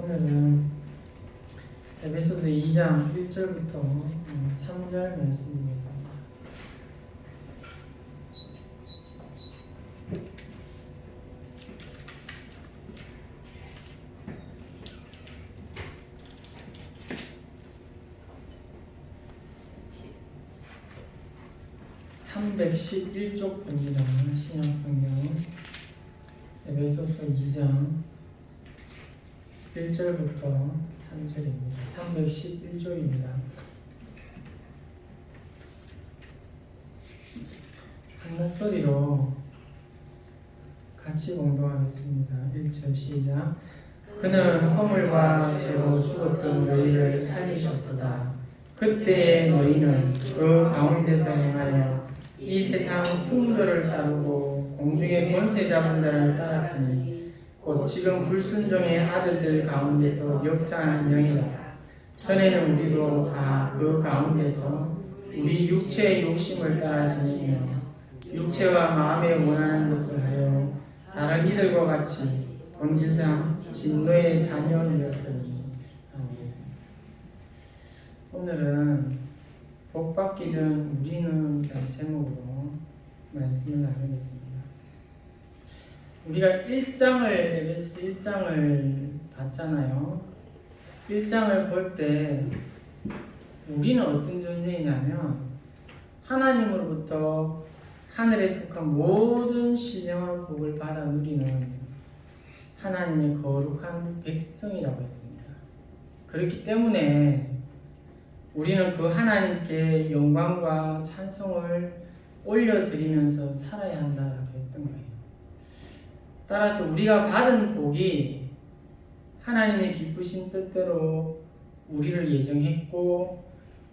오늘은 에베소서 2장 1절부터 3절 말씀 보겠습니다. (311쪽) 봅니다. 신약성경 에베소서 2장 1절부터 3절입니다. 311쪽입니다. 한 목소리로 같이 공동하겠습니다. 1절 시작. 그는 허물과 죄로 죽었던 너희를 살리셨도다. 그때 너희는 그 가운데서 행하여 이 세상 풍조를 따르고 공중의 권세 잡은 자를 따랐으니 곧 지금 불순종의 아들들 가운데서 역사하는 영이다. 전에는 우리도 다 그 가운데서 우리 육체의 욕심을 따라 지내며 육체와 마음에 원하는 것을 하여 다른 이들과 같이 본질상 진노의 자녀이었더니. 아멘. 오늘은 복받기 전 우리는 라는 제목으로 말씀을 나누겠습니다. 우리가 1장을 에베소서 1장을 봤잖아요. 1장을 볼 때 우리는 어떤 존재이냐면 하나님으로부터 하늘에 속한 모든 신령한 복을 받아 누리는 하나님의 거룩한 백성이라고 했습니다. 그렇기 때문에 우리는 그 하나님께 영광과 찬송을 올려드리면서 살아야 한다라고 했던 거예요. 따라서 우리가 받은 복이 하나님의 기쁘신 뜻대로 우리를 예정했고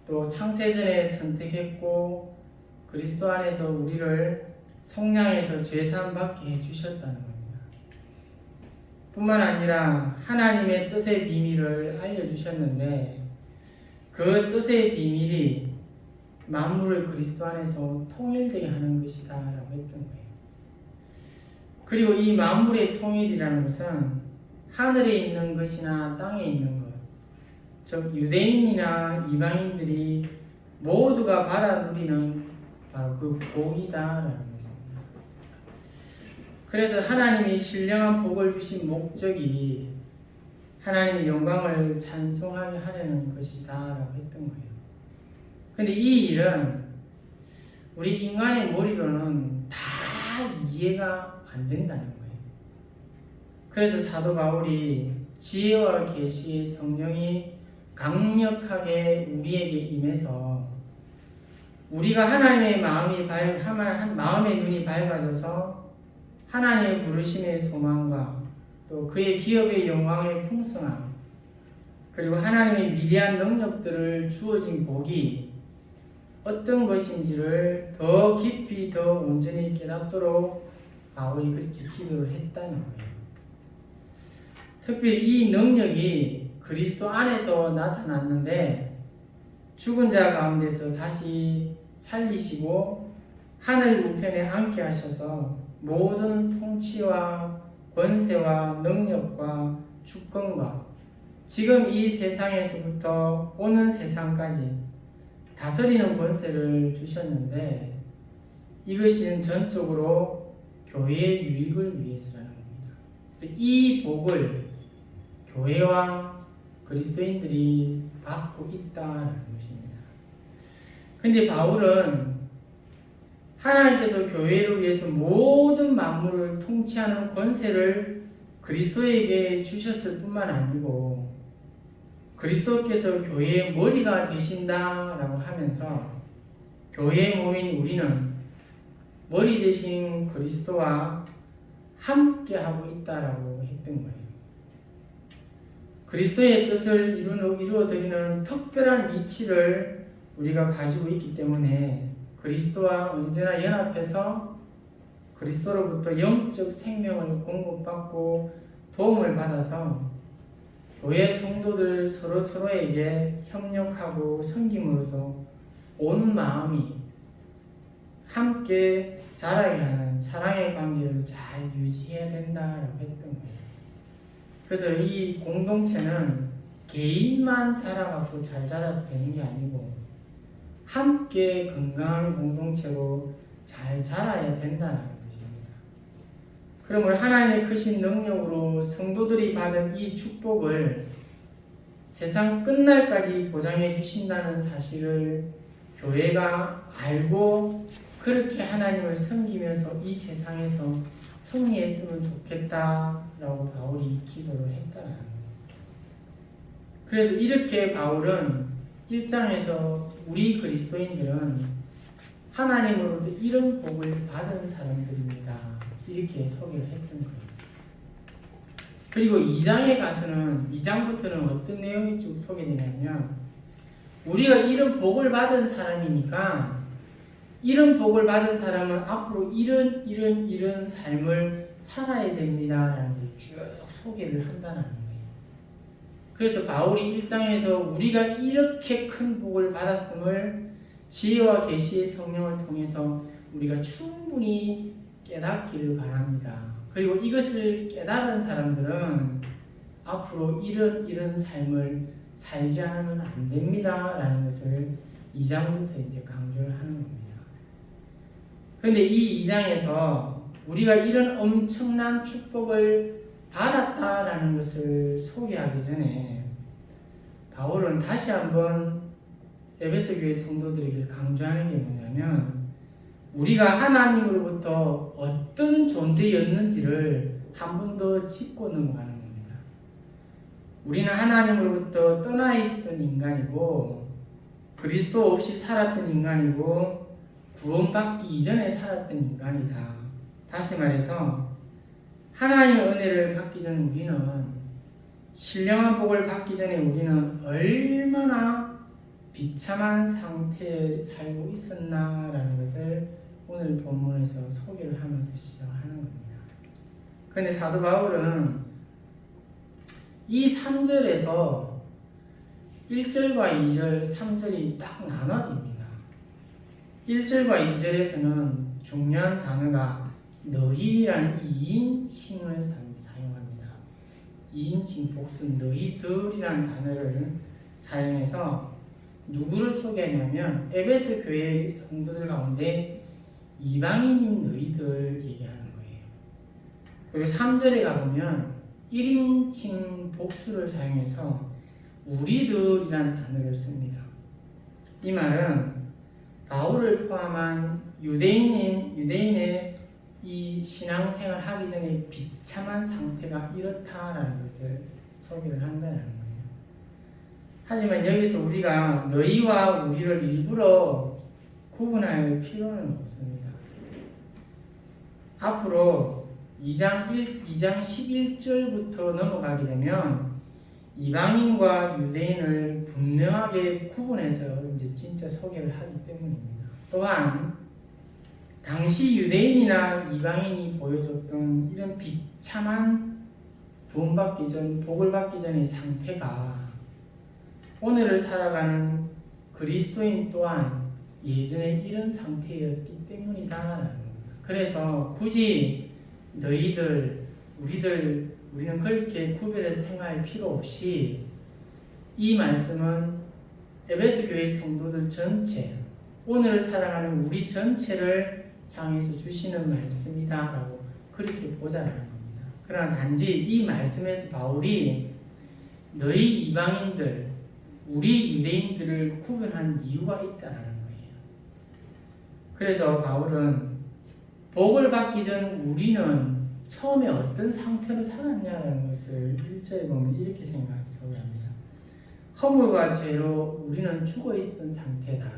또 창세전에 선택했고 그리스도 안에서 우리를 속량해서 죄사함 받게 해주셨다는 겁니다. 뿐만 아니라 하나님의 뜻의 비밀을 알려주셨는데 그 뜻의 비밀이 만물을 그리스도 안에서 통일되게 하는 것이다 라고 했던 거예요. 그리고 이 만물의 통일이라는 것은 하늘에 있는 것이나 땅에 있는 것, 즉 유대인이나 이방인들이 모두가 받아 누리는 바로 그 복이다라는 것입니다. 그래서 하나님이 신령한 복을 주신 목적이 하나님의 영광을 찬송하게 하려는 것이다 라고 했던 거예요. 근데 이 일은 우리 인간의 머리로는 다 이해가 안 된다는 거예요. 그래서 사도 바울이 지혜와 계시의 성령이 강력하게 우리에게 임해서 우리가 하나님의 마음의 눈이 밝아져서 하나님의 부르심의 소망과 또 그의 기업의 영광의 풍성함 그리고 하나님의 위대한 능력들을 주어진 복이 어떤 것인지를 더 깊이 더 온전히 깨닫도록 바울이 그렇게 기도를 했다는 거예요. 특별히 이 능력이 그리스도 안에서 나타났는데 죽은 자 가운데서 다시 살리시고 하늘 우편에 앉게 하셔서 모든 통치와 권세와 능력과 주권과 지금 이 세상에서부터 오는 세상까지 다스리는 권세를 주셨는데 이것은 전적으로 교회의 유익을 위해서라는 겁니다. 그래서 이 복을 교회와 그리스도인들이 받고 있다는 것입니다. 근데 바울은 하나님께서 교회를 위해서 모든 만물을 통치하는 권세를 그리스도에게 주셨을 뿐만 아니고 그리스도께서 교회의 머리가 되신다라고 하면서 교회의 몸인 우리는 머리 되신 그리스도와 함께 하고 있다라고 했던 거예요. 그리스도의 뜻을 이루어드리는 특별한 위치를 우리가 가지고 있기 때문에 그리스도와 언제나 연합해서 그리스도로부터 영적 생명을 공급받고 도움을 받아서 교회 성도들 서로에게 협력하고 섬김으로써 온 마음이 함께 자라게 하는 사랑의 관계를 잘 유지해야 된다라고 했던 거예요. 그래서 이 공동체는 개인만 자라갖고 잘 자라서 되는 게 아니고 함께 건강한 공동체로 잘 자라야 된다는 것입니다. 그러므로 하나님의 크신 능력으로 성도들이 받은 이 축복을 세상 끝날까지 보장해 주신다는 사실을 교회가 알고 그렇게 하나님을 섬기면서 이 세상에서 승리했으면 좋겠다라고 바울이 기도를 했다는 거예요. 그래서 이렇게 바울은 1장에서 우리 그리스도인들은 하나님으로부터 이런 복을 받은 사람들입니다. 이렇게 소개를 했던 거예요. 그리고 2장에 가서는 2장부터는 어떤 내용이 쭉 소개되냐면 우리가 이런 복을 받은 사람이니까 이런 복을 받은 사람은 앞으로 이런 삶을 살아야 됩니다라는 걸 쭉 소개를 한다는 거예요. 그래서 바울이 1장에서 우리가 이렇게 큰 복을 받았음을 지혜와 계시의 성령을 통해서 우리가 충분히 깨닫기를 바랍니다. 그리고 이것을 깨달은 사람들은 앞으로 이런 삶을 살지 않으면 안 됩니다 라는 것을 2장부터 이제 강조를 하는 겁니다. 그런데 이 2장에서 우리가 이런 엄청난 축복을 받았다라는 것을 소개하기 전에 바울은 다시 한번 에베소 교회 성도들에게 강조하는 게 뭐냐면 우리가 하나님으로부터 어떤 존재였는지를 한 번 더 짚고 넘어가는 겁니다. 우리는 하나님으로부터 떠나 있던 인간이고 그리스도 없이 살았던 인간이고 구원받기 이전에 살았던 인간이다. 다시 말해서 하나님의 은혜를 받기 전 우리는 신령한 복을 받기 전에 우리는 얼마나 비참한 상태에 살고 있었나라는 것을 오늘 본문에서 소개를 하면서 시작하는 겁니다. 그런데 사도 바울은 이 3절에서 1절과 2절, 3절이 딱 나눠집니다. 1절과 2절에서는 중요한 단어가 너희라는 2인칭을 사용합니다. 2인칭 복수 너희들이라는 단어를 사용해서 누구를 소개하냐면 에베소 교회 성도들 가운데 이방인인 너희들 얘기하는 거예요. 그리고 3절에 가보면 1인칭 복수를 사용해서 우리들이라는 단어를 씁니다. 이 말은 바울을 포함한 유대인의 이 신앙생활 하기 전에 비참한 상태가 이렇다라는 것을 소개를 한다는 거예요. 하지만 여기서 우리가 너희와 우리를 일부러 구분할 필요는 없습니다. 앞으로 2장 11절부터 넘어가게 되면 이방인과 유대인을 분명하게 구분해서 이제 진짜 소개를 하기 때문입니다. 또한 당시 유대인이나 이방인이 보여줬던 이런 비참한 구원받기 전, 복을 받기 전의 상태가 오늘을 살아가는 그리스도인 또한 예전에 이런 상태였기 때문이다라는 겁니다. 그래서 굳이 너희들, 우리는 그렇게 구별해서 생각할 필요 없이 이 말씀은 에베소 교회 성도들 전체, 오늘을 살아가는 우리 전체를 향해서 주시는 말씀이다라고 그렇게 보자라는 겁니다. 그러나 단지 이 말씀에서 바울이 너희 이방인들, 우리 유대인들을 구분한 이유가 있다라는 거예요. 그래서 바울은 복을 받기 전 우리는 처음에 어떤 상태로 살았냐라는 것을 1절에 보면 이렇게 생각해서 합니다. 허물과 죄로 우리는 죽어 있었던 상태다.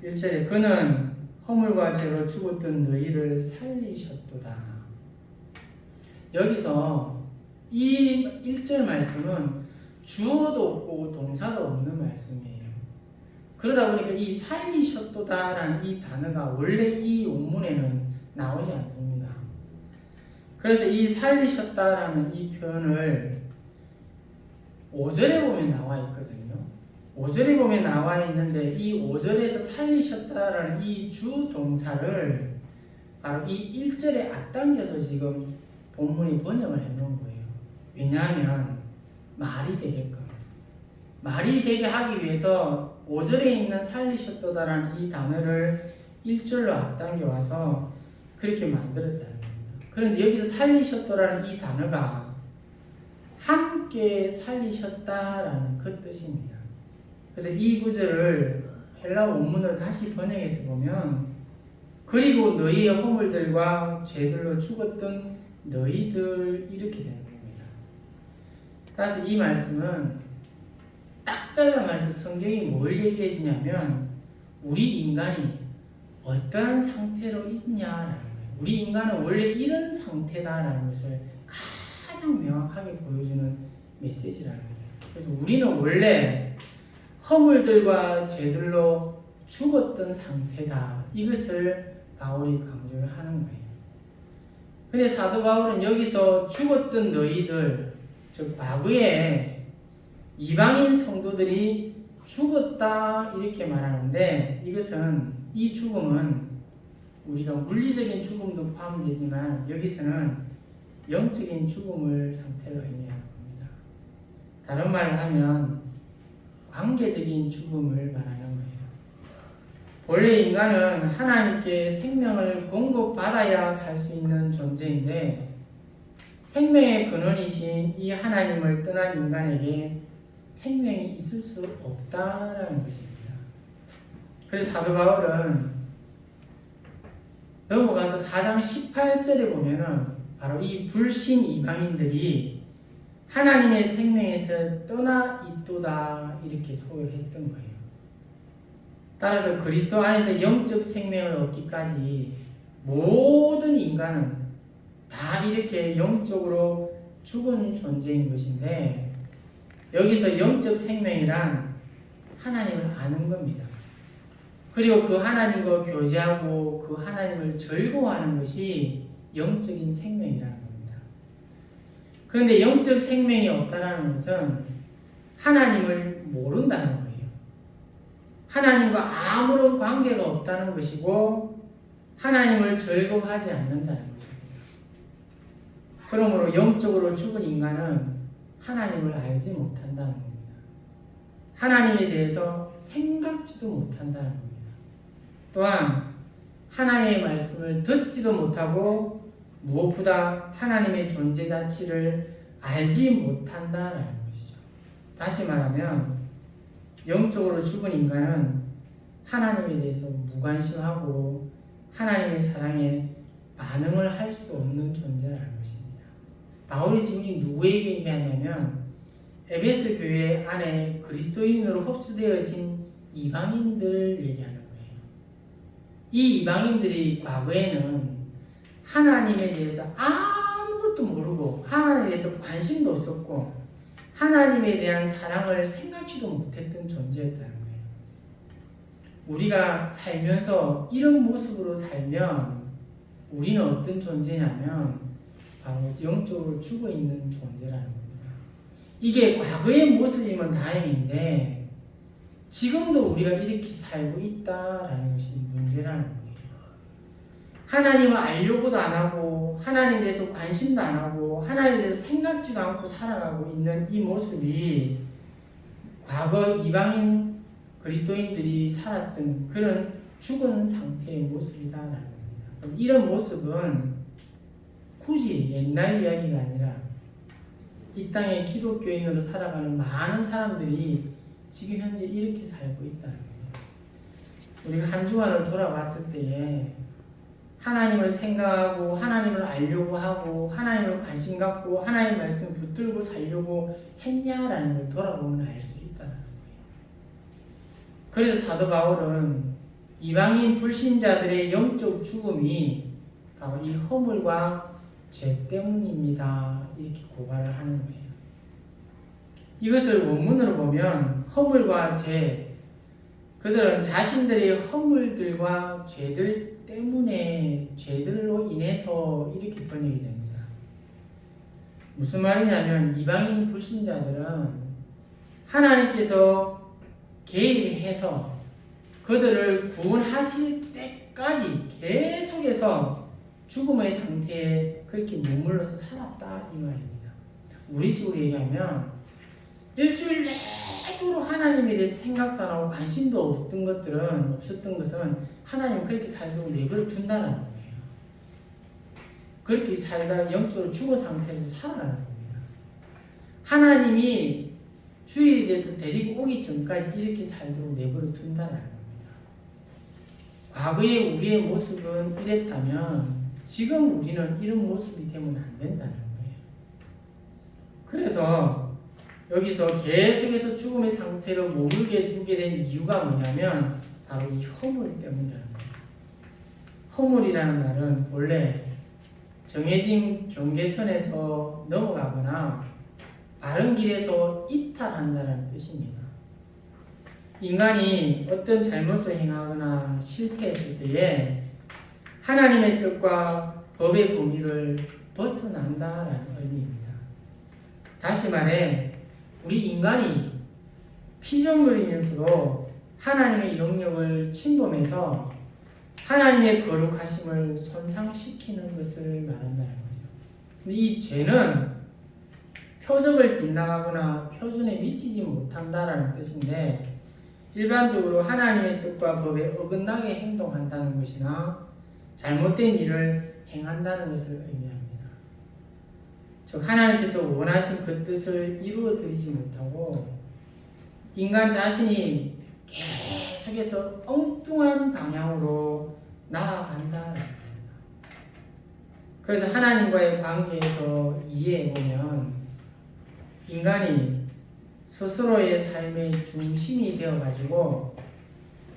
1절에 그는 허물과 죄로 죽었던 너희를 살리셨도다. 여기서 이 1절 말씀은 주어도 없고 동사도 없는 말씀이에요. 그러다 보니까 이 살리셨도다라는 이 단어가 원래 이 원문에는 나오지 않습니다. 그래서 이 살리셨다라는 이 표현을 5절에 보면 나와 있거든요. 5절에 보면 나와 있는데 이 5절에서 살리셨다라는 이 주동사를 바로 이 1절에 앞당겨서 지금 본문이 번역을 해놓은 거예요. 왜냐하면 말이 되게끔, 말이 되게 하기 위해서 5절에 있는 살리셨도다라는 이 단어를 1절로 앞당겨 와서 그렇게 만들었다는 겁니다. 그런데 여기서 살리셨도라는 이 단어가 함께 살리셨다라는 그 뜻입니다. 그래서 이 구절을 헬라어 원문을 다시 번역해서 보면, 그리고 너희의 허물들과 죄들로 죽었던 너희들, 이렇게 되는 겁니다. 따라서 이 말씀은 딱 잘라 말해서 성경이 뭘 얘기해 주냐면, 우리 인간이 어떠한 상태로 있냐라는 거예요. 우리 인간은 원래 이런 상태다라는 것을 가장 명확하게 보여주는 메시지라는 거예요. 그래서 우리는 원래 허물들과 죄들로 죽었던 상태다, 이것을 바울이 강조를 하는 거예요. 근데 사도 바울은 여기서 죽었던 너희들, 즉 과거에 이방인 성도들이 죽었다 이렇게 말하는데, 이것은, 이 죽음은 우리가 물리적인 죽음도 포함되지만 여기서는 영적인 죽음을 상태로 의미하는 겁니다. 다른 말로 하면 관계적인 죽음을 말하는 거예요. 원래 인간은 하나님께 생명을 공급받아야 살 수 있는 존재인데, 생명의 근원이신 이 하나님을 떠난 인간에게 생명이 있을 수 없다라는 것입니다. 그래서 사도 바울은 넘어가서 4장 18절에 보면은 바로 이 불신 이방인들이 하나님의 생명에서 떠나 있도다, 이렇게 소개를 했던 거예요. 따라서 그리스도 안에서 영적 생명을 얻기까지 모든 인간은 다 이렇게 영적으로 죽은 존재인 것인데, 여기서 영적 생명이란 하나님을 아는 겁니다. 그리고 그 하나님과 교제하고 그 하나님을 즐거워하는 것이 영적인 생명이라는 겁니다. 그런데 영적 생명이 없다는 것은 하나님을 모른다는 거예요. 하나님과 아무런 관계가 없다는 것이고 하나님을 즐거워하지 않는다는 것입니다. 그러므로 영적으로 죽은 인간은 하나님을 알지 못한다는 겁니다. 하나님에 대해서 생각지도 못한다는 겁니다. 또한 하나님의 말씀을 듣지도 못하고 무엇보다 하나님의 존재 자체를 알지 못한다는 것이죠. 다시 말하면 영적으로 죽은 인간은 하나님에 대해서 무관심하고 하나님의 사랑에 반응을 할 수 없는 존재라는 것입니다. 바울이 지금 누구에게 얘기하냐면 에베소 교회 안에 그리스도인으로 흡수되어진 이방인들 얘기하는 거예요. 이 이방인들이 과거에는 하나님에 대해서 아무것도 모르고 하나님에 대해서 관심도 없었고 하나님에 대한 사랑을 생각지도 못했던 존재였다는 거예요. 우리가 살면서 이런 모습으로 살면 우리는 어떤 존재냐면 바로 영적으로 죽어있는 존재라는 겁니다. 이게 과거의 모습이면 다행인데 지금도 우리가 이렇게 살고 있다라는 것이 문제라는 거예요. 하나님을 알려고도 안 하고 하나님에 대해서 관심도 안 하고 하나님에 대해서 생각지도 않고 살아가고 있는 이 모습이 과거 이방인 그리스도인들이 살았던 그런 죽은 상태의 모습이다라는 겁니다. 이런 모습은 굳이 옛날 이야기가 아니라 이 땅에 기독교인으로 살아가는 많은 사람들이 지금 현재 이렇게 살고 있다는 겁니다. 우리가 한 주간을 돌아봤을 때에 하나님을 생각하고 하나님을 알려고 하고 하나님을 관심 갖고 하나님의 말씀 붙들고 살려고 했냐라는 걸 돌아보면 알 수 있다는 거예요. 그래서 사도 바울은 이방인 불신자들의 영적 죽음이 바로 이 허물과 죄 때문입니다, 이렇게 고발을 하는 거예요. 이것을 원문으로 보면 허물과 죄, 그들은 자신들의 허물들과 죄들 때문에 죄들로 인해서 이렇게 번역이 됩니다. 무슨 말이냐면 이방인 불신자들은 하나님께서 개입해서 그들을 구원하실 때까지 계속해서 죽음의 상태에 그렇게 머물러서 살았다 이 말입니다. 우리식으로 얘기하면 일주일 내도록 하나님에 대해서 생각도 안 하고 관심도 없었던 것은 하나님은 그렇게 살도록 내버려 둔다는 거예요. 그렇게 살다 영적으로 죽은 상태에서 살아나는 겁니다. 하나님이 주일에 대해서 데리고 오기 전까지 이렇게 살도록 내버려 둔다는 겁니다. 과거의 우리의 모습은 이랬다면 지금 우리는 이런 모습이 되면 안 된다는 거예요. 그래서 여기서 계속해서 죽음의 상태로 머물게 두게 된 이유가 뭐냐면 바로 이 허물 때문이라는 거예요. 허물이라는 말은 원래 정해진 경계선에서 넘어가거나 바른 길에서 이탈한다는 뜻입니다. 인간이 어떤 잘못을 행하거나 실패했을 때에 하나님의 뜻과 법의 범위를 벗어난다는 의미입니다. 다시 말해 우리 인간이 피조물이면서도 하나님의 영역을 침범해서 하나님의 거룩하심을 손상시키는 것을 말한다는 거죠. 근데 이 죄는 표적을 빗나가거나 표준에 미치지 못한다라는 뜻인데 일반적으로 하나님의 뜻과 법에 어긋나게 행동한다는 것이나 잘못된 일을 행한다는 것을 의미합니다. 즉 하나님께서 원하신 그 뜻을 이루어 드리지 못하고 인간 자신이 계속해서 엉뚱한 방향으로 나아간다는 겁니다. 그래서 하나님과의 관계에서 이해해보면 인간이 스스로의 삶의 중심이 되어가지고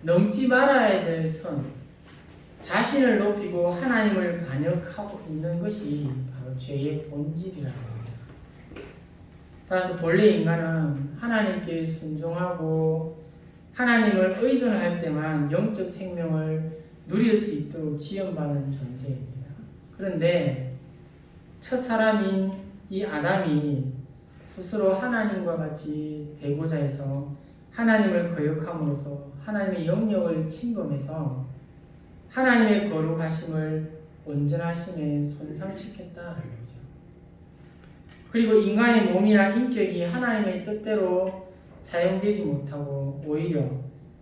넘지 말아야 될 선, 자신을 높이고 하나님을 반역하고 있는 것이 바로 죄의 본질이라는 겁니다. 따라서 본래 인간은 하나님께 순종하고 하나님을 의존할 때만 영적 생명을 누릴 수 있도록 지원받은 존재입니다. 그런데 첫 사람인 이 아담이 스스로 하나님과 같이 되고자 해서 하나님을 거역함으로써 하나님의 영역을 침범해서 하나님의 거룩하심을 온전하심에 손상시켰다는 거죠. 그리고 인간의 몸이나 인격이 하나님의 뜻대로 사용되지 못하고 오히려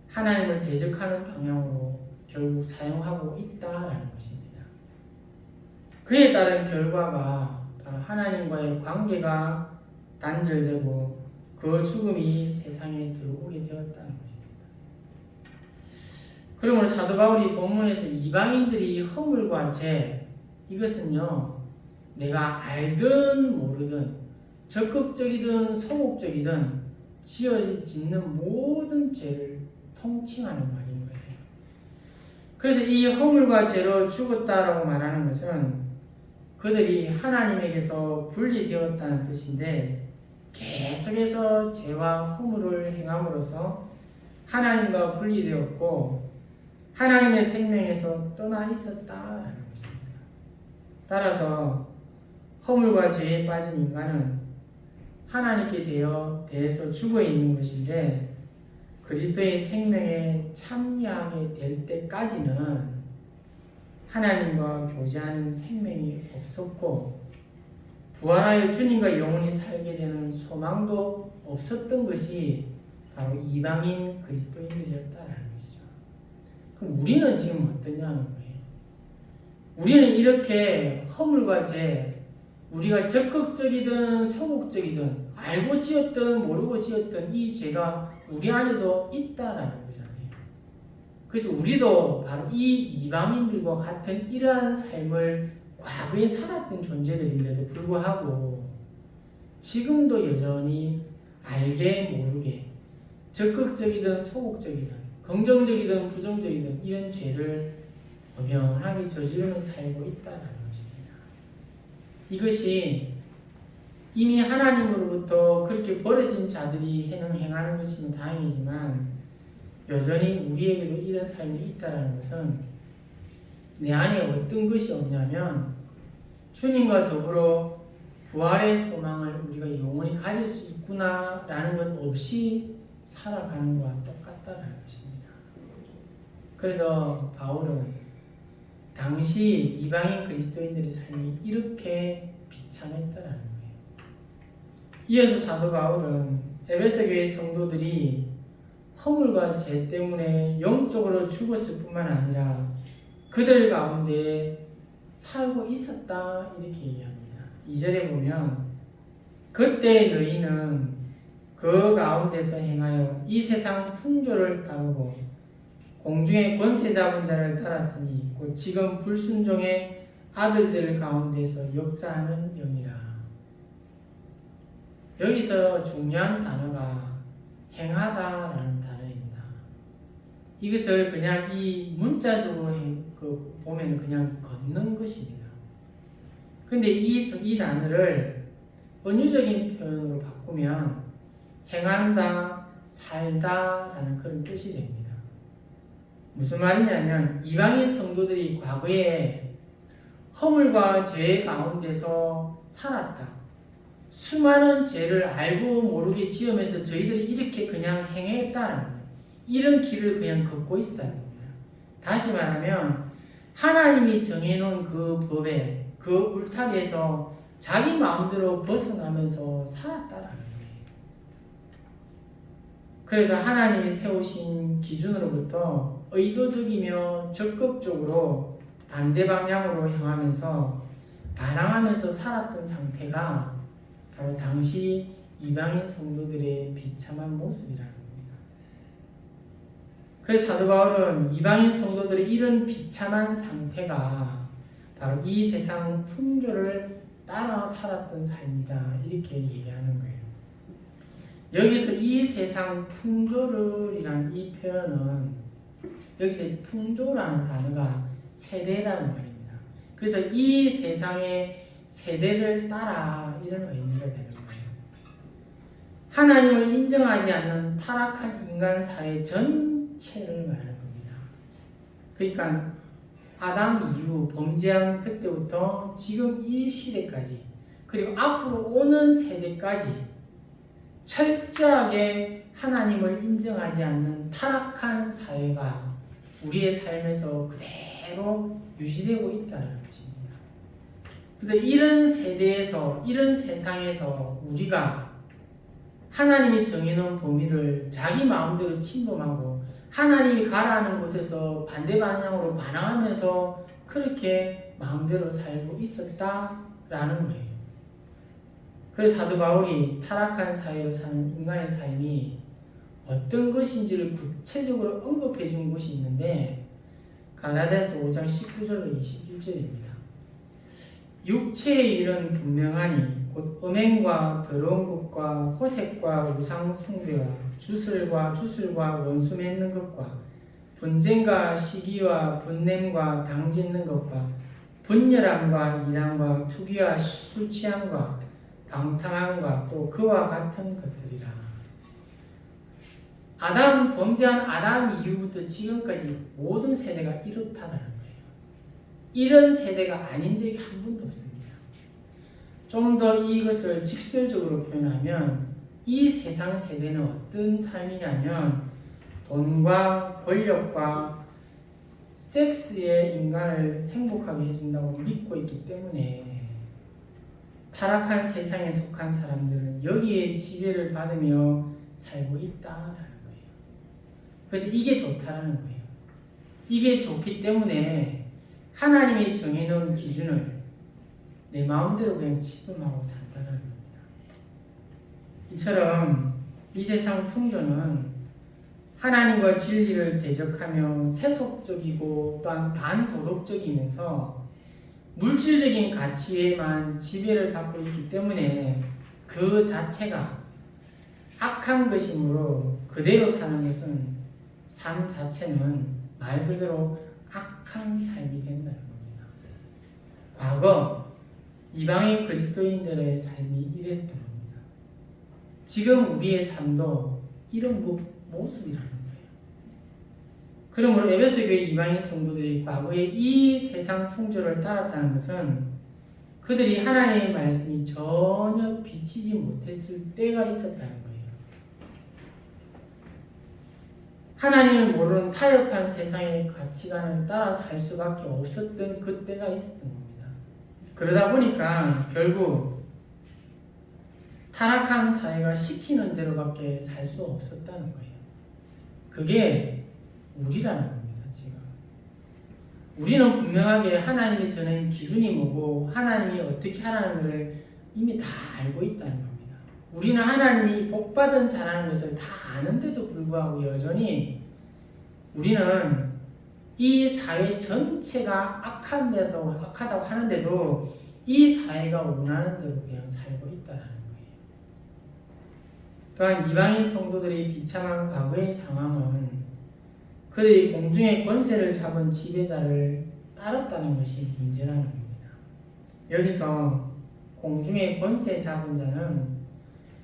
하나님을 대적하는 방향으로 결국 사용하고 있다는 것입니다. 그에 따른 결과가 바로 하나님과의 관계가 단절되고 그 죽음이 세상에 들어오게 되었다는 것입니다. 그러므로 사도 바울이 본문에서 이방인들이 허물과 죄, 이것은요 내가 알든 모르든 적극적이든 소극적이든 짓는 모든 죄를 통칭하는 말인 거예요. 그래서 이 허물과 죄로 죽었다라고 말하는 것은 그들이 하나님에게서 분리되었다는 뜻인데 계속해서 죄와 허물을 행함으로써 하나님과 분리되었고 하나님의 생명에서 떠나 있었다라는 것입니다. 따라서 허물과 죄에 빠진 인간은 하나님께 대해서 죽어 있는 것인데 그리스도의 생명에 참여하게 될 때까지는 하나님과 교제하는 생명이 없었고 부활하여 주님과 영원히 살게 되는 소망도 없었던 것이 바로 이방인 그리스도인들이었다라는 것이죠. 그럼 우리는 지금 어떠냐는 거예요. 우리는 이렇게 허물과 죄, 우리가 적극적이든 소극적이든 알고 지었든 모르고 지었든 이 죄가 우리 안에도 있다라는 거잖아요. 그래서 우리도 바로 이 이방인들과 같은 이러한 삶을 과거에 살았던 존재들인데도 불구하고 지금도 여전히 알게 모르게 적극적이든 소극적이든 긍정적이든 부정적이든 이런 죄를 엄연하게 저지르며 살고 있다는 것입니다. 이것이 이미 하나님으로부터 그렇게 버려진 자들이 행하는 것이면 다행이지만 여전히 우리에게도 이런 삶이 있다는 것은 내 안에 어떤 것이 없냐면 주님과 더불어 부활의 소망을 우리가 영원히 가질 수 있구나라는 것 없이 살아가는 것과 똑같다는 것입니다. 그래서 바울은 당시 이방인 그리스도인들의 삶이 이렇게 비참했다라는 거예요. 이어서 사도 바울은 에베소 교회 성도들이 허물과 죄 때문에 영적으로 죽었을 뿐만 아니라 그들 가운데 살고 있었다 이렇게 얘기합니다. 2절에 보면 그때 너희는 그 가운데서 행하여 이 세상 풍조를 따르고 공중의 권세 잡은 자를 따랐으니 곧 지금 불순종의 아들들 가운데서 역사하는 영이라. 여기서 중요한 단어가 행하다라는 단어입니다. 이것을 그냥 이 문자적으로 보면 그냥 걷는 것입니다. 근데 이 단어를 은유적인 표현으로 바꾸면 행한다, 살다라는 그런 뜻이 됩니다. 무슨 말이냐면 이방인 성도들이 과거에 허물과 죄 가운데서 살았다. 수많은 죄를 알고 모르게 지으면서 저희들이 이렇게 그냥 행했다라는 거예요. 이런 길을 그냥 걷고 있었다는 겁니다. 다시 말하면 하나님이 정해놓은 그 법에 그 울타리에서 자기 마음대로 벗어나면서 살았다라는 거예요. 그래서 하나님이 세우신 기준으로부터 의도적이며 적극적으로 반대 방향으로 향하면서 반항하면서 살았던 상태가 바로 당시 이방인 성도들의 비참한 모습이라는 겁니다. 그래서 사도 바울은 이방인 성도들의 이런 비참한 상태가 바로 이 세상 풍조를 따라 살았던 삶이다 이렇게 얘기하는 거예요. 여기서 이 세상 풍조를이라는 이 표현은 여기서 풍조라는 단어가 세대라는 말입니다. 그래서 이 세상의 세대를 따라 이런 의미가 되는 거예요. 하나님을 인정하지 않는 타락한 인간 사회 전체를 말하는 겁니다. 그러니까 아담 이후 범죄한 그때부터 지금 이 시대까지 그리고 앞으로 오는 세대까지 철저하게 하나님을 인정하지 않는 타락한 사회가 우리의 삶에서 그대로 유지되고 있다는 것입니다. 그래서 이런 세대에서 이런 세상에서 우리가 하나님이 정해놓은 범위를 자기 마음대로 침범하고 하나님이 가라는 곳에서 반대 방향으로 반항하면서 그렇게 마음대로 살고 있었다라는 거예요. 그래서 사도 바울이 타락한 사회로 사는 인간의 삶이 어떤 것인지를 구체적으로 언급해 준 곳이 있는데 갈라디아서 5장 19절로 21절입니다. 육체의 일은 분명하니 곧 음행과 더러운 것과 호색과 우상 숭배와 주술과 원수 맺는 것과 분쟁과 시기와 분냄과 당짓는 것과 분열함과 이단과 투기와 술 취함과 방탕함과 또 그와 같은 것들이라. 범죄한 아담 이후부터 지금까지 모든 세대가 이렇다라는 거예요. 이런 세대가 아닌 적이 한 번도 없습니다. 좀 더 이것을 직설적으로 표현하면 이 세상 세대는 어떤 삶이냐면 돈과 권력과 섹스에 인간을 행복하게 해준다고 믿고 있기 때문에 타락한 세상에 속한 사람들은 여기에 지배를 받으며 살고 있다라는 거예요. 그래서 이게 좋다라는 거예요. 이게 좋기 때문에 하나님이 정해놓은 기준을 내 마음대로 그냥 침범하고 산다는 겁니다. 이처럼 이 세상 풍조는 하나님과 진리를 대적하며 세속적이고 또한 반도덕적이면서 물질적인 가치에만 지배를 받고 있기 때문에 그 자체가 악한 것이므로 그대로 사는 것은 삶 자체는 말 그대로 악한 삶이 된다는 겁니다. 과거 이방인 그리스도인들의 삶이 이랬던 겁니다. 지금 우리의 삶도 이런 모습이라는 거예요. 그러므로 에베소 교회 이방인 성도들이 과거에 이 세상 풍조를 따랐다는 것은 그들이 하나님의 말씀이 전혀 비치지 못했을 때가 있었다는 거예요. 하나님을 모르는 타협한 세상의 가치관을 따라 살 수밖에 없었던 그때가 있었던 겁니다. 그러다 보니까 결국 타락한 사회가 시키는 대로밖에 살 수 없었다는 거예요. 그게 우리라는 겁니다. 지금 우리는 분명하게 하나님이 저는 기준이 뭐고 하나님이 어떻게 하라는 것을 이미 다 알고 있다는 겁니다. 우리는 하나님이 복받은 자라는 것을 다 아는데도 불구하고 여전히 우리는 이 사회 전체가 악하다고 하는데도 이 사회가 원하는 대로 그냥 살고 있다는 거예요. 또한 이방인 성도들의 비참한 과거의 상황은 그들이 공중의 권세를 잡은 지배자를 따랐다는 것이 문제라는 겁니다. 여기서 공중의 권세 잡은 자는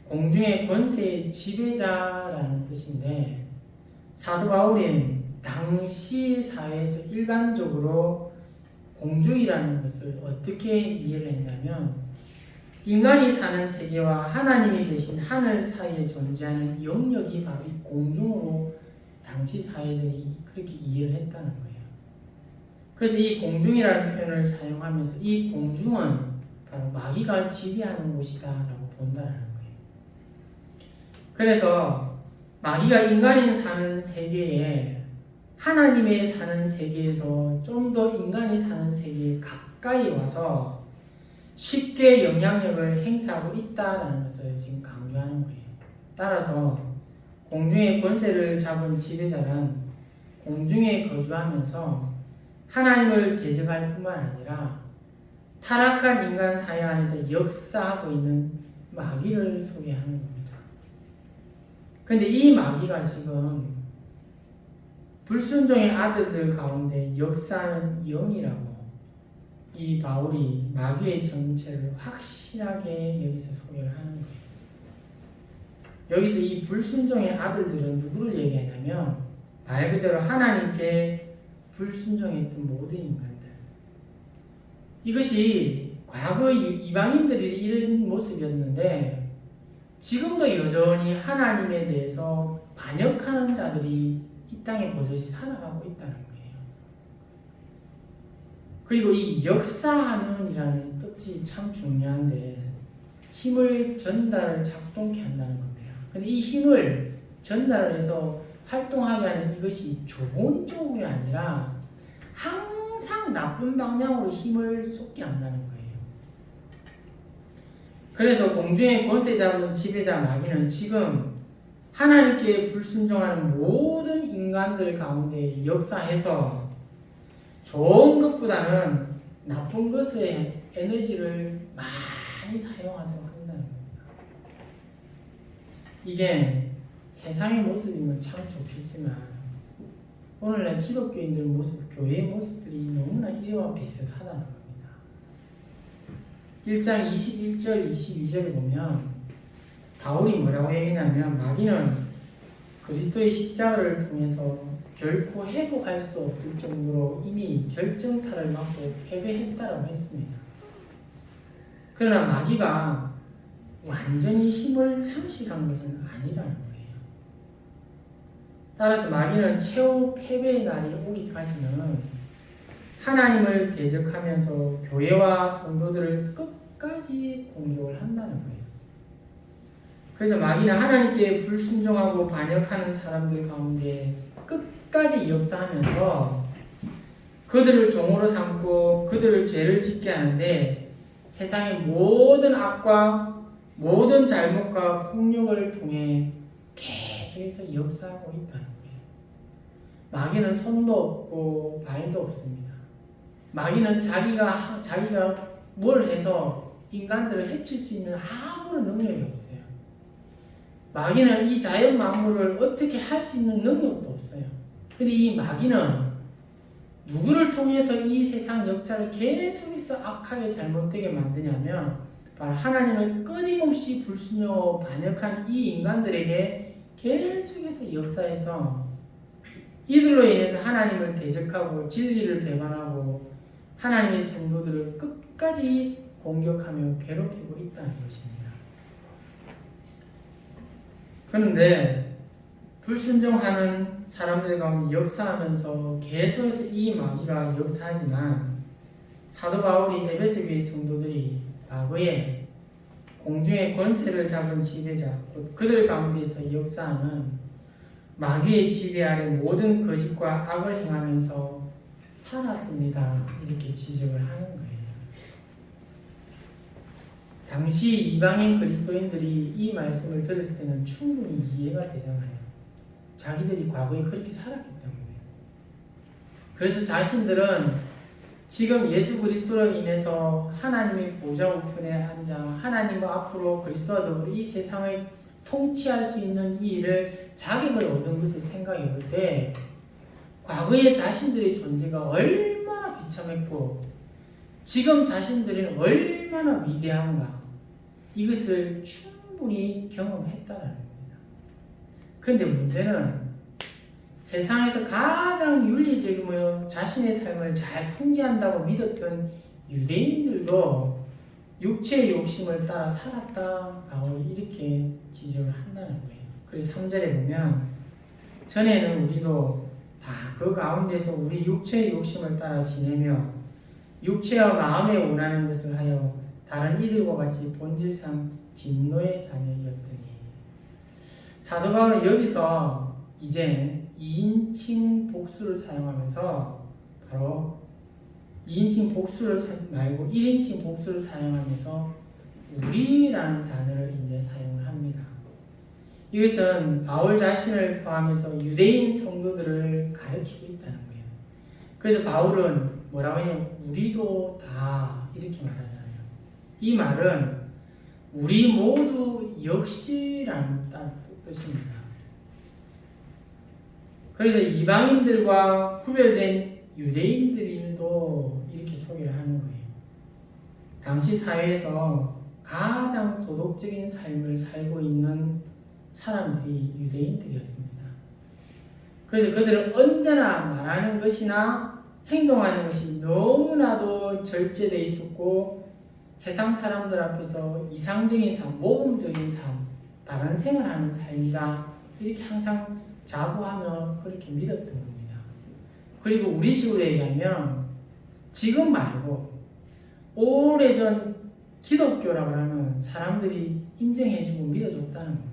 공중의 권세의 지배자라는 뜻인데, 사도 바울은 당시 사회에서 일반적으로 공중이라는 것을 어떻게 이해를 했냐면, 인간이 사는 세계와 하나님이 계신 하늘 사이에 존재하는 영역이 바로 이 공중으로 당시 사회들이 그렇게 이해를 했다는 거예요. 그래서 이 공중이라는 표현을 사용하면서 이 공중은 바로 마귀가 지배하는 곳이다 라고 본다는 거예요. 그래서 마귀가 인간이 사는 세계에 하나님의 사는 세계에서 좀 더 인간이 사는 세계에 가까이 와서 쉽게 영향력을 행사하고 있다는 것을 지금 강조하는 거예요. 따라서 공중의 권세를 잡은 지배자는 공중에 거주하면서 하나님을 대적할 뿐만 아니라 타락한 인간 사회 안에서 역사하고 있는 마귀를 소개하는 겁니다. 그런데 이 마귀가 지금 불순종의 아들들 가운데 역사하는 영이라고 이 바울이 마귀의 정체를 확실하게 여기서 소개를 하는 거예요. 여기서 이 불순종의 아들들은 누구를 얘기하냐면 말 그대로 하나님께 불순종했던 모든 인간들. 이것이 과거 이방인들이 이런 모습이었는데 지금도 여전히 하나님에 대해서 반역하는 자들이 이 땅에 버젓이 살아가고 있다는 거예요. 그리고 이 역사하는 이라는 뜻이 참 중요한데 힘을 전달을 작동케 한다는 겁니다. 근데 이 힘을 전달을 해서 활동하게 하는 이것이 좋은 쪽이 아니라 항상 나쁜 방향으로 힘을 쏟게 한다는 거예요. 그래서 공중의 권세 잡은 지배자 마귀는 지금 하나님께 불순종하는 모든 인간들 가운데 역사해서 좋은 것보다는 나쁜 것에 에너지를 많이 사용하도록 한다는 겁니다. 이게 세상의 모습이면 참 좋겠지만 오늘날 기독교인들 모습, 교회의 모습들이 너무나 이와 비슷하다는 겁니다. 1장 21절, 22절을 보면 바울이 뭐라고 얘기냐면 마귀는 그리스도의 십자가를 통해서 결코 회복할 수 없을 정도로 이미 결정타를 맞고 패배했다라고 했습니다. 그러나 마귀가 완전히 힘을 상실한 것은 아니라는 거예요. 따라서 마귀는 최후 패배의 날이 오기까지는 하나님을 대적하면서 교회와 성도들을 끝까지 공격을 한다는 거예요. 그래서 마귀는 하나님께 불순종하고 반역하는 사람들 가운데 끝까지 역사하면서 그들을 종으로 삼고 그들을 죄를 짓게 하는데 세상의 모든 악과 모든 잘못과 폭력을 통해 계속해서 역사하고 있다는 거예요. 마귀는 손도 없고 발도 없습니다. 마귀는 자기가 뭘 해서 인간들을 해칠 수 있는 아무런 능력이 없어요. 마귀는 이 자연 만물을 어떻게 할 수 있는 능력도 없어요. 근데 이 마귀는 누구를 통해서 이 세상 역사를 계속해서 악하게 잘못되게 만드냐면 바로 하나님을 끊임없이 불순종하고 반역한 이 인간들에게 계속해서 역사해서 이들로 인해서 하나님을 대적하고 진리를 배반하고 하나님의 성도들을 끝까지 공격하며 괴롭히고 있다는 것입니다. 그런데 불순종하는 사람들 가운데 역사하면서 계속해서 이 마귀가 역사하지만 사도 바울이 에베소 교회 성도들이 과거에 공중의 권세를 잡은 지배자, 곧 그들 가운데서 역사하는 마귀의 지배 아래 모든 거짓과 악을 행하면서 살았습니다. 이렇게 지적을 하는 거예요. 당시 이방인 그리스도인들이 이 말씀을 들었을 때는 충분히 이해가 되잖아요. 자기들이 과거에 그렇게 살았기 때문에. 그래서 자신들은 지금 예수 그리스도로 인해서 하나님의 보좌 우편에 앉아 하나님과 앞으로 그리스도와 더불어 이 세상을 통치할 수 있는 이 일을 자격을 얻은 것을 생각해 볼 때 과거의 자신들의 존재가 얼마나 비참했고 지금 자신들은 얼마나 위대한가 이것을 충분히 경험했다라는 겁니다. 그런데 문제는 세상에서 가장 윤리적이며 자신의 삶을 잘 통제한다고 믿었던 유대인들도 육체의 욕심을 따라 살았다. 바울이 이렇게 지적을 한다는 거예요. 그래서 3절에 보면 전에는 우리도 다 그 가운데서 우리 육체의 욕심을 따라 지내며 육체와 마음에 원하는 것을 하여 다른 이들과 같이 본질상 진노의 자녀였더니 사도 바울은 여기서 이제 2인칭 복수를 사용하면서 바로 2인칭 복수를 말고 1인칭 복수를 사용하면서 우리라는 단어를 이제 사용을 합니다. 이것은 바울 자신을 포함해서 유대인 성도들을 가리키고 있다는 거예요. 그래서 바울은 뭐라고 하냐면 우리도 다 이렇게 말하잖아요. 이 말은 우리 모두 역시라는 뜻입니다. 그래서 이방인들과 구별된 유대인들도 이렇게 소개를 하는 거예요. 당시 사회에서 가장 도덕적인 삶을 살고 있는 사람들이 유대인들이었습니다. 그래서 그들은 언제나 말하는 것이나 행동하는 것이 너무나도 절제되어 있었고 세상 사람들 앞에서 이상적인 삶, 모범적인 삶, 다른 생활하는 삶이다. 이렇게 항상 자부하며 그렇게 믿었던 겁니다. 그리고 우리식으로 얘기하면 지금 말고 오래전 기독교라고 하면 사람들이 인정해주고 믿어줬다는 겁니다.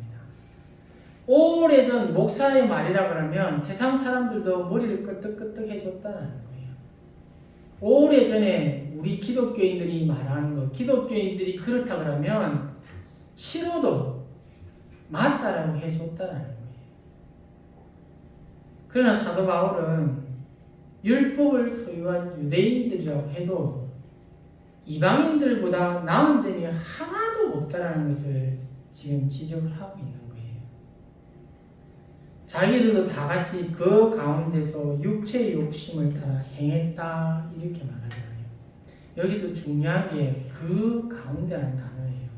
오래전 목사의 말이라고 하면 세상 사람들도 머리를 끄덕끄덕 해줬다는 거예요. 오래전에 우리 기독교인들이 말하는 것, 기독교인들이 그렇다고 하면 싫어도 맞다라고 해줬다는 거예요. 그러나 사도 바울은 율법을 소유한 유대인들이라고 해도 이방인들보다 나은 점이 하나도 없다라는 것을 지금 지적을 하고 있는 거예요. 자기들도 다 같이 그 가운데서 육체의 욕심을 따라 행했다 이렇게 말하잖아요. 여기서 중요한 게 그 가운데라는 단어예요.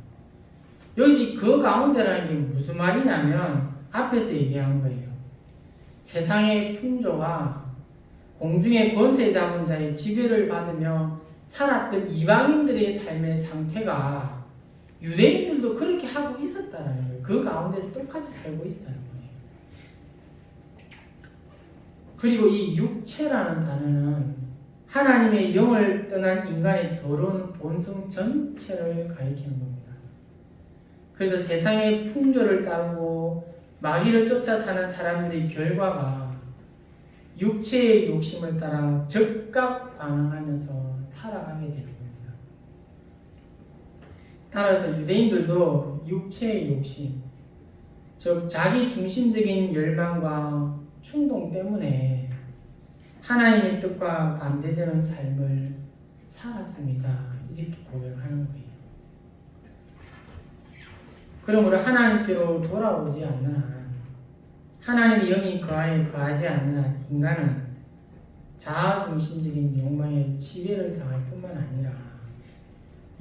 여기서 그 가운데라는 게 무슨 말이냐면 앞에서 얘기한 거예요. 세상의 풍조와 공중의 권세 잡은 자의 지배를 받으며 살았던 이방인들의 삶의 상태가 유대인들도 그렇게 하고 있었다는 거예요. 그 가운데서 똑같이 살고 있었다는 거예요. 그리고 이 육체라는 단어는 하나님의 영을 떠난 인간의 더러운 본성 전체를 가리키는 겁니다. 그래서 세상의 풍조를 따르고 마귀를 쫓아 사는 사람들의 결과가 육체의 욕심을 따라 즉각 반응하면서 살아가게 되는 겁니다. 따라서 유대인들도 육체의 욕심, 즉 자기 중심적인 열망과 충동 때문에 하나님의 뜻과 반대되는 삶을 살았습니다. 이렇게 고백하는 거예요. 그러므로 하나님께로 돌아오지 않는 한, 하나님의 영이 그 안에 거하지 않는 한 인간은 자아중심적인 욕망에 지배를 당할 뿐만 아니라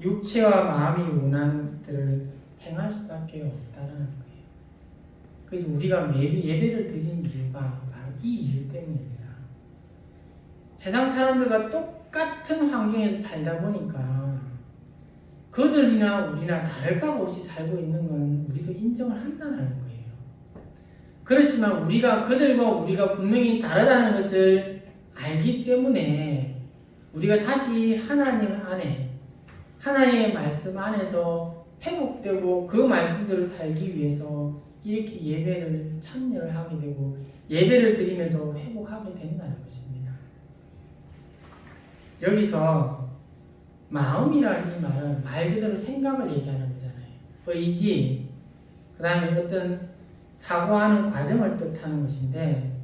육체와 마음이 원하는 것들을 행할 수밖에 없다는 거예요. 그래서 우리가 매주 예배를 드리는 이유가 바로 이 이유 때문입니다. 세상 사람들과 똑같은 환경에서 살다 보니까 그들이나 우리나 다를 바가 없이 살고 있는 건 우리도 인정을 한다는 거예요. 그렇지만 우리가 그들과 우리가 분명히 다르다는 것을 알기 때문에 우리가 다시 하나님 안에, 하나님의 말씀 안에서 회복되고 그 말씀대로 살기 위해서 이렇게 예배를 참여를 하게 되고 예배를 드리면서 회복하게 된다는 것입니다. 여기서 마음이라는 이 말은 말 그대로 생각을 얘기하는 거잖아요. 의지, 그 다음에 어떤 사고하는 과정을 뜻하는 것인데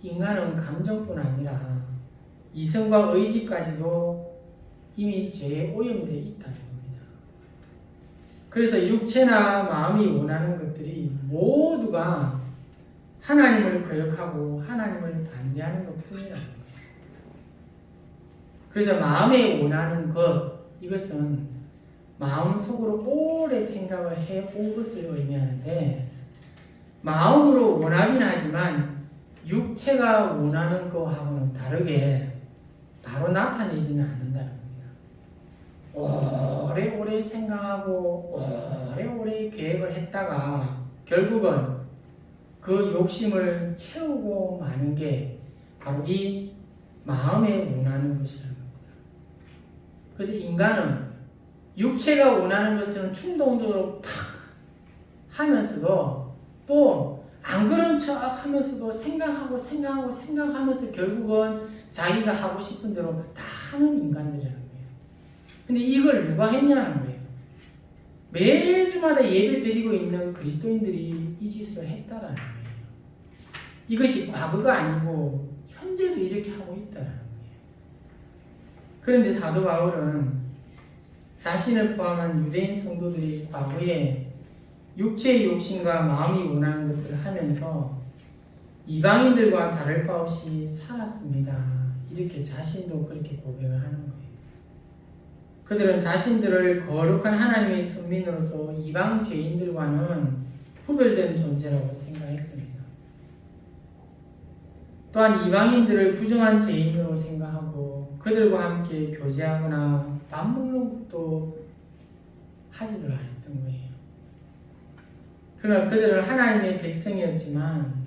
인간은 감정뿐 아니라 이성과 의지까지도 이미 죄에 오염되어 있다는 겁니다. 그래서 육체나 마음이 원하는 것들이 모두가 하나님을 거역하고 하나님을 반대하는 것 뿐이라는 거예요. 그래서 마음에 원하는 것, 이것은 마음속으로 오래 생각을 해온 것을 의미하는데 마음으로 원하긴 하지만 육체가 원하는 것하고는 다르게 바로 나타내지는 않는다는 겁니다. 오래오래 생각하고 오래오래 계획을 했다가 결국은 그 욕심을 채우고 마는 게 바로 이 마음에 원하는 것이라는 겁니다. 그래서 인간은 육체가 원하는 것은 충동적으로 팍 하면서도 또 안 그런 척 하면서도 생각하면서 결국은 자기가 하고 싶은 대로 다 하는 인간들이라는 거예요. 근데 이걸 누가 했냐는 거예요. 매주마다 예배 드리고 있는 그리스도인들이 이 짓을 했다라는 거예요. 이것이 과거가 아니고 현재도 이렇게 하고 있다라는 거예요. 그런데 사도 바울은 자신을 포함한 유대인 성도들이 과거에 육체의 욕심과 마음이 원하는 것들을 하면서 이방인들과 다를 바 없이 살았습니다. 이렇게 자신도 그렇게 고백을 하는 거예요. 그들은 자신들을 거룩한 하나님의 선민으로서 이방 죄인들과는 구별된 존재라고 생각했습니다. 또한 이방인들을 부정한 죄인으로 생각하고 그들과 함께 교제하거나 밥 먹는 것도 하지도 않았던 거예요. 그러나 그들은 하나님의 백성이었지만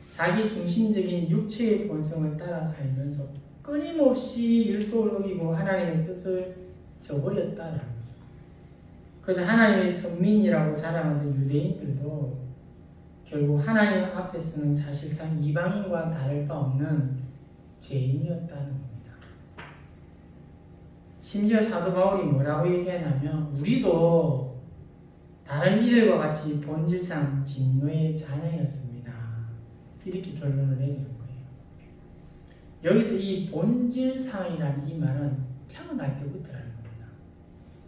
자기 중심적인 육체의 본성을 따라 살면서 끊임없이 율법을 어기고 하나님의 뜻을 저버렸다라는 거죠. 그래서 하나님의 선민이라고 자랑하던 유대인들도 결국 하나님 앞에서는 사실상 이방인과 다를 바 없는 죄인이었다는 겁니다. 심지어 사도 바울이 뭐라고 얘기하냐면 우리도 다른 이들과 같이 본질상 진노의 자녀였습니다. 이렇게 결론을 내리는 거예요. 여기서 이 본질상이라는 이 말은 태어날 때부터라는 겁니다.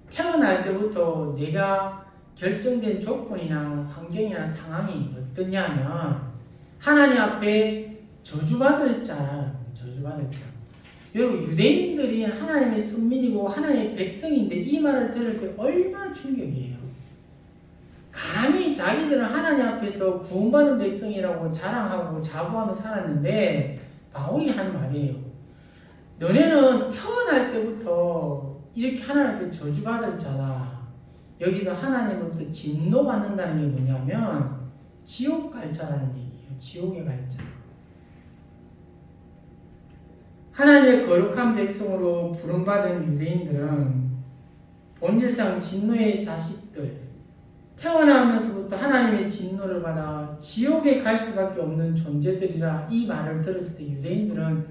태어날 때부터 내가 결정된 조건이나 환경이나 상황이 어떠냐면 하나님 앞에 저주받을 자라는 거예요. 저주받을 자. 여러분 유대인들이 하나님의 선민이고 하나님의 백성인데 이 말을 들을 때 얼마나 충격이에요. 감히 자기들은 하나님 앞에서 구원받은 백성이라고 자랑하고 자부하며 살았는데 바울이 한 말이에요. 너네는 태어날 때부터 이렇게 하나님 앞에 저주받을 자다. 여기서 하나님으로부터 진노받는다는 게 뭐냐면 지옥 갈 자라는 얘기예요. 지옥에 갈 자. 하나님의 거룩한 백성으로 부름받은 유대인들은 본질상 진노의 자식들, 태어나면서부터 하나님의 진노를 받아 지옥에 갈 수밖에 없는 존재들이라 이 말을 들었을 때 유대인들은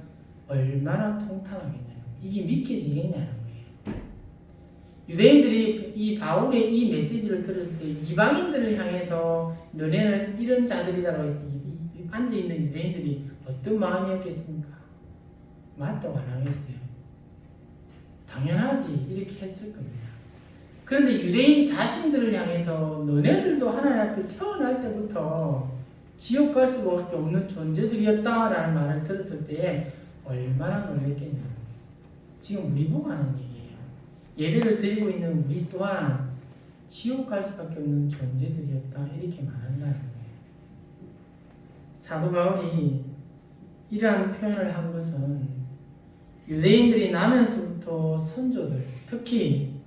얼마나 통탄하겠냐고, 이게 믿겨지겠냐는 거예요. 유대인들이 이 바울의 이 메시지를 들었을 때 이방인들을 향해서 너네는 이런 자들이다라고 했을 때 앉아있는 유대인들이 어떤 마음이었겠습니까? 맞다고 안 하겠어요. 당연하지 이렇게 했을 겁니다. 그런데 유대인 자신들을 향해서 너네들도 하나님 앞에 태어날 때부터 지옥 갈 수밖에 없는 존재들이었다라는 말을 들었을 때 얼마나 놀랬겠냐. 지금 우리 보고 하는 얘기예요. 예배를 드리고 있는 우리 또한 지옥 갈 수밖에 없는 존재들이었다 이렇게 말한다는 거예요. 사도 바울이 이러한 표현을 한 것은 유대인들이 나면서부터 선조들, 특히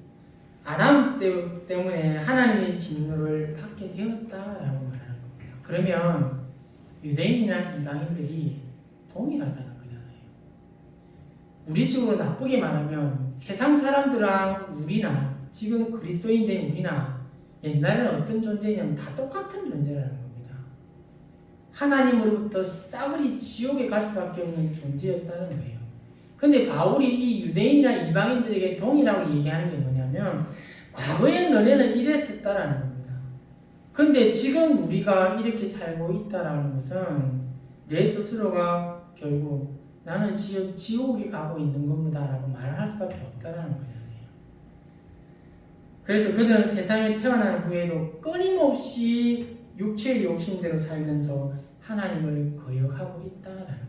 아담 때문에 하나님의 진노를 받게 되었다라고 말하는 겁니다. 그러면 유대인이나 이방인들이 동일하다는 거잖아요. 우리식으로 나쁘게 말하면 세상 사람들랑 우리나 지금 그리스도인 된 우리나 옛날에는 어떤 존재냐면 다 똑같은 존재라는 겁니다. 하나님으로부터 싸그리 지옥에 갈 수밖에 없는 존재였다는 거예요. 근데 바울이 이 유대인이나 이방인들에게 동일하고 얘기하는 게 뭐냐면 과거에 너네는 이랬었다라는 겁니다. 근데 지금 우리가 이렇게 살고 있다라는 것은 내 스스로가 결국 나는 지옥에 가고 있는 겁니다 라고 말할 수밖에 없다라는 거잖아요. 그래서 그들은 세상에 태어난 후에도 끊임없이 육체의 욕심대로 살면서 하나님을 거역하고 있다라는